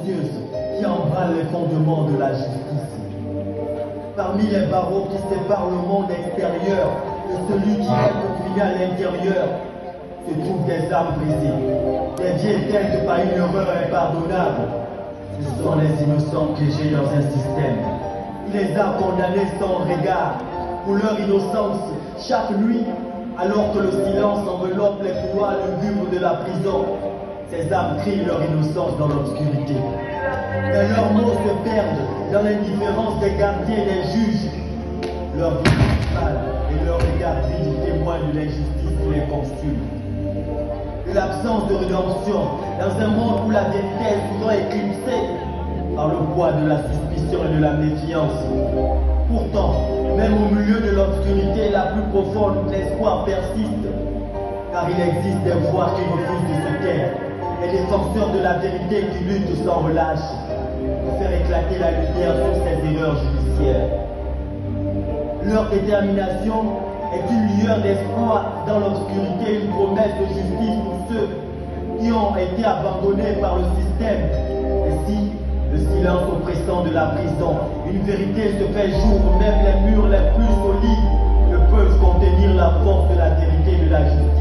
silencieuse qui embrase les fondements de la justice. Parmi les barreaux qui séparent le monde extérieur de celui qui est confiné à l'intérieur, se trouvent des âmes brisées, des vies éteintes par une erreur impardonnable. Ce sont les innocents piégés dans un système qui les a condamnés sans regard pour leur innocence chaque nuit, alors que le silence enveloppe les couloirs lugubres de la prison. Ces âmes crient leur innocence dans l'obscurité. Mais leurs mots se perdent dans l'indifférence des gardiens et des juges. Leur vie principale et leur regard vide témoignent de l'injustice qui les consume. De l'absence de rédemption dans un monde où la vérité est souvent éclipsée par le poids de la suspicion et de la méfiance. Pourtant, même au milieu de l'obscurité la plus profonde, l'espoir persiste, car il existe des voix qui refusent de se taire, des défenseurs de la vérité qui luttent sans relâche pour faire éclater la lumière sur ces erreurs judiciaires. Leur détermination est une lueur d'espoir dans l'obscurité, une promesse de justice pour ceux qui ont été abandonnés par le système. Ainsi, le silence oppressant de la prison, une vérité se fait jour où même les murs les plus solides ne peuvent contenir la force de la vérité et de la justice.